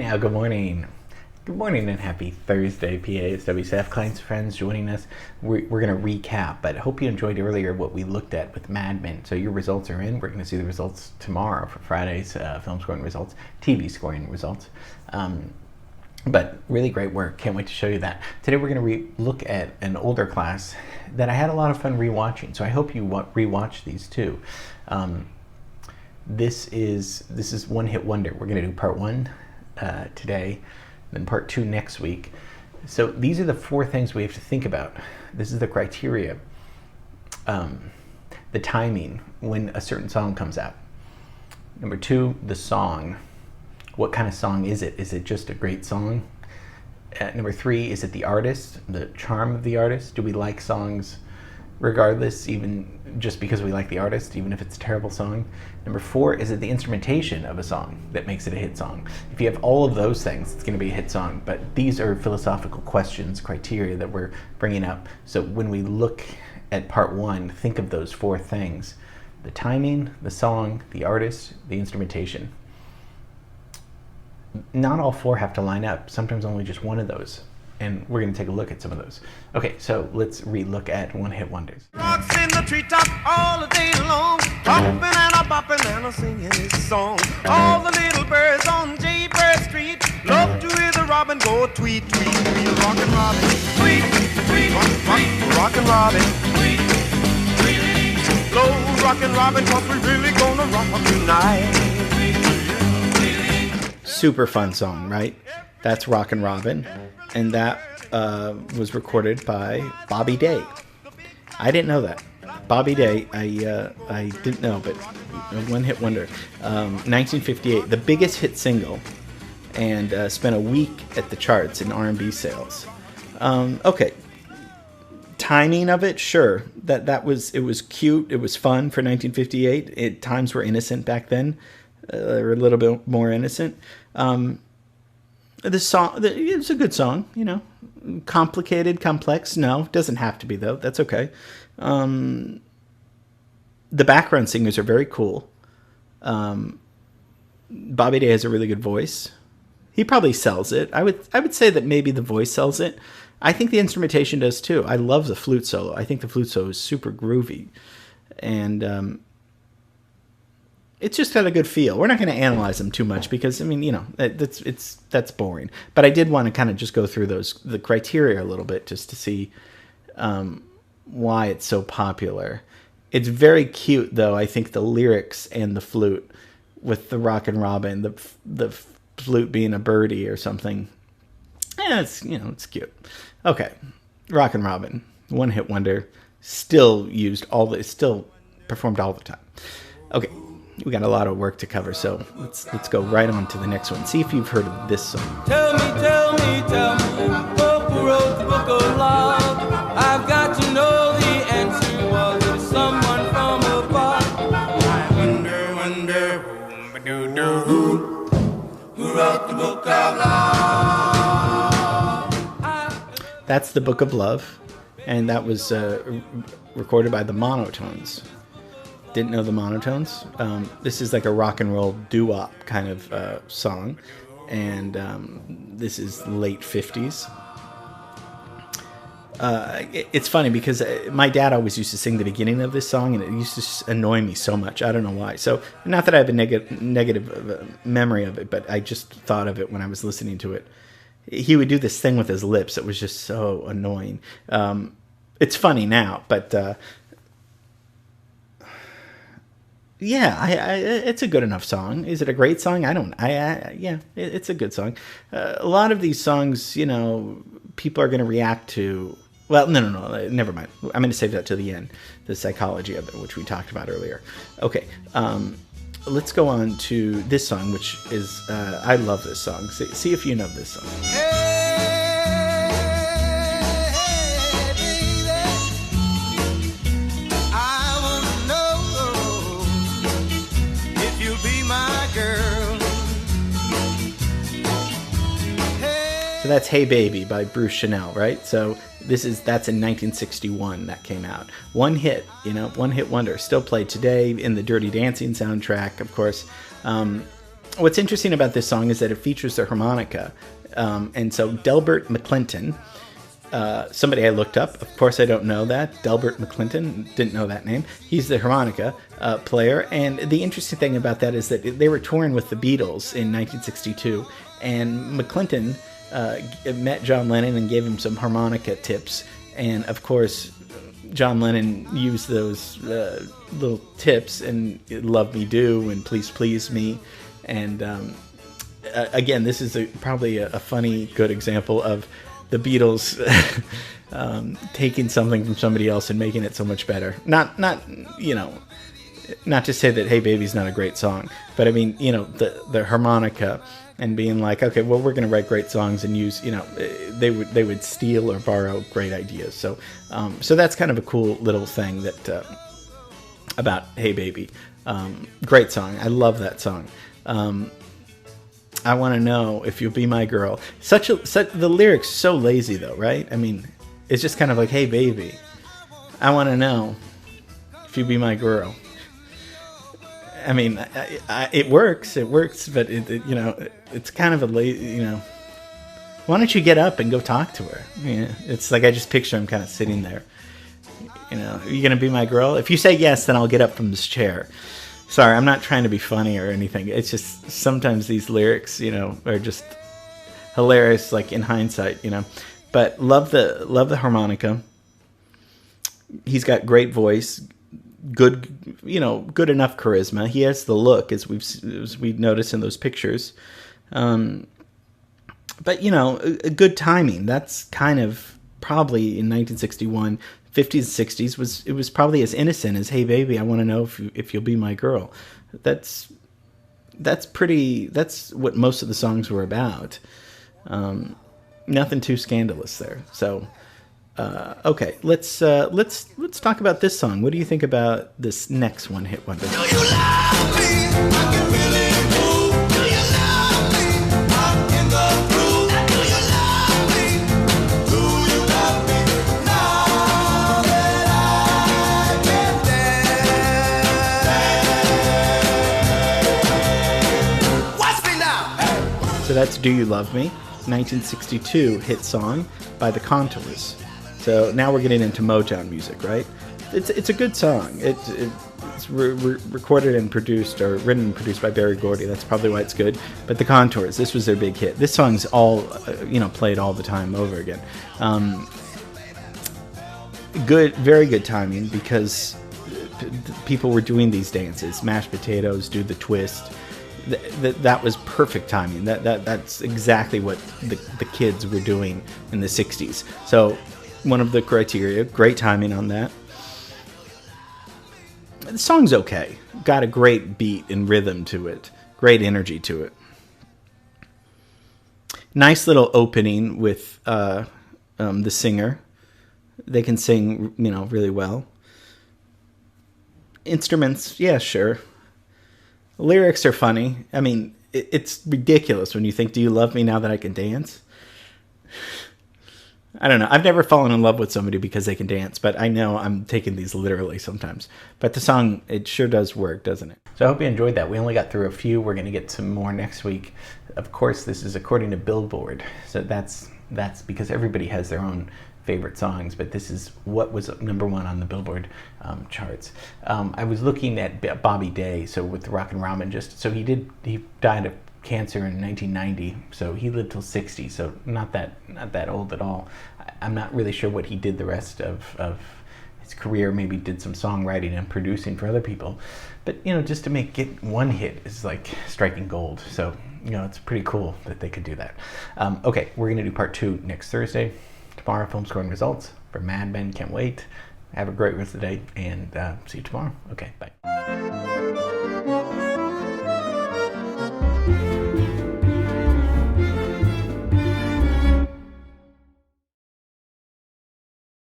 now, good morning. Good morning and happy Thursday, PAs, WCF clients, friends joining us. We're going to recap, but I hope you enjoyed earlier what we looked at with Mad Men. So your results are in. We're going to see the results tomorrow for Friday's film scoring results, TV scoring results. But really great work. Can't wait to show you that. Today we're going to look at an older class that I had a lot of fun rewatching. So I hope you rewatch these too. This is One Hit Wonder. We're going to do part one today, then part two next week. So these are the four things we have to think about. This is the criteria. The timing when a certain song comes out. Number two, the song. What kind of song is it? Is it just a great song? Number three, is it the artist, the charm of the artist? Do we like songs regardless, even just because we like the artist, even if it's a terrible song? Number four, is it the instrumentation of a song that makes it a hit song? If you have all of those things, it's going to be a hit song. But these are philosophical questions, criteria that we're bringing up. So when we look at part one, think of those four things: the timing, the song, the artist, the instrumentation. Not all four have to line up. Sometimes only just one of those. And we're going to take a look at some of those. Okay, so let's re-look at One Hit Wonders. Rocks in the treetop all day long, hopping and a bopping and a singing his song. All the little birds on Jaybird Street love to hear the robin go tweet, tweet, tweet. Rockin' Robin, tweet, tweet, Rockin' Robin, tweet, tweet. Blow Rockin' Robin, 'cause we're really gonna rock tonight. Super fun song, right? That's Rockin' Robin, and that was recorded by Bobby Day. I didn't know that. Bobby Day, I didn't know, but One Hit Wonder. 1958, the biggest hit single, and spent a week at the charts in R&B sales. Okay, timing of it, sure. It was cute. It was fun for 1958. Times were innocent back then. Or a little bit more innocent. The song, it's a good song, you know. Complicated, complex, no, doesn't have to be though. That's okay. The background singers are very cool. Bobby Day has a really good voice. He probably sells it. I would say that maybe the voice sells it. I think the instrumentation does too. I love the flute solo. I think the flute solo is super groovy, and it's just got a good feel. We're not going to analyze them too much because, I mean, you know, that's boring. But I did want to kind of just go through the criteria a little bit just to see why it's so popular. It's very cute, though. I think the lyrics and the flute with the Rockin' Robin, the flute being a birdie or something. It's cute. Okay, Rockin' Robin, One Hit Wonder, still performed all the time. Okay. We got a lot of work to cover, so let's go right on to the next one. See if you've heard of this song. Tell me, who wrote the book of love? I've got to know the answer. Was it someone from above? I wonder, who wrote the book of love? That's the Book of Love, and that was recorded by the Monotones. Didn't know the Monotones. This is like a rock and roll doo-wop kind of song, and this is late 50s. It's funny because my dad always used to sing the beginning of this song, and it used to annoy me so much. I don't know why. So not that I have a negative memory of it, but I just thought of it when I was listening to it. He would do this thing with his lips. It was just so annoying. It's funny now, but yeah, it's a good enough song. Is it a great song? Yeah, it's a good song. A lot of these songs, you know, people are going to react to. Well, no, never mind. I'm going to save that to the end. The psychology of it, which we talked about earlier. Okay, let's go on to this song, which is I love this song. See if you know this song. So that's Hey Baby by Bruce Chanel, right? So that's in 1961 that came out. One hit wonder. Still played today in the Dirty Dancing soundtrack, of course. what's interesting about this song is that it features the harmonica. And so Delbert McClinton, somebody I looked up, of course I don't know that, Delbert McClinton, didn't know that name. He's the harmonica player, and the interesting thing about that is that they were touring with the Beatles in 1962, and McClinton met John Lennon and gave him some harmonica tips, and of course John Lennon used those little tips and Love Me Do and Please Please Me, and again, this is probably a funny, good example of the Beatles taking something from somebody else and making it so much better. Not to say that Hey Baby's not a great song, but I mean, the harmonica and being like, okay, well, we're going to write great songs and use, they would steal or borrow great ideas. So that's kind of a cool little thing that about Hey Baby. Great song. I love that song. I want to know if you'll be my girl. The lyrics so lazy though, right? I mean, it's just kind of like, hey baby, I want to know if you be my girl. I mean, it works, but it's kind of a lazy, Why don't you get up and go talk to her? Yeah, it's like I just picture him kind of sitting there. Are you gonna be my girl? If you say yes, then I'll get up from this chair. Sorry, I'm not trying to be funny or anything. It's just sometimes these lyrics, are just hilarious, like in hindsight, But love the harmonica. He's got great voice, good enough charisma. He has the look, as we've noticed in those pictures. But a good timing. That's kind of probably in 1961. 50s, 60s it was probably as innocent as, hey baby, I want to know if you'll be my girl. That's what most of the songs were about. Nothing too scandalous there. So okay, let's talk about this song. What do you think about this next one hit wonder? Do you love me? I can really move. Do you love me? I'm in the groove. Do you love me? Do you love me? Now that I can dance. Watch me now. Hey. So that's Do You Love Me, 1962 hit song by the Contours. So now we're getting into Motown music, right? It's a good song. It's recorded and produced, or written and produced by Berry Gordy. That's probably why it's good. But the Contours, this was their big hit. This song's all, played all the time over again. Good, very good timing, because people were doing these dances, mashed potatoes, do the twist. That was perfect timing. That's exactly what the kids were doing in the 60s. So one of the criteria, great timing on that. The song's okay. Got a great beat and rhythm to it. Great energy to it. Nice little opening with the singer. They can sing, really well. Instruments, yeah, sure. Lyrics are funny. I mean, it's ridiculous when you think, do you love me now that I can dance? I don't know. I've never fallen in love with somebody because they can dance, but I know I'm taking these literally sometimes. But the song, it sure does work, doesn't it? So I hope you enjoyed that. We only got through a few. We're going to get some more next week. Of course, this is according to Billboard. So that's because everybody has their own favorite songs, but this is what was number one on the Billboard charts. I was looking at Bobby Day, so with Rockin Robin, he died of cancer in 1990, so he lived till 60, so not that old at all. I'm not really sure what he did the rest of his career. Maybe did some songwriting and producing for other people, but just to get one hit is like striking gold. So it's pretty cool that they could do that. Okay, we're gonna do part 2 next Thursday. Tomorrow, film scoring results for Mad Men. Can't wait. Have a great rest of the day, and see you tomorrow. Okay, bye.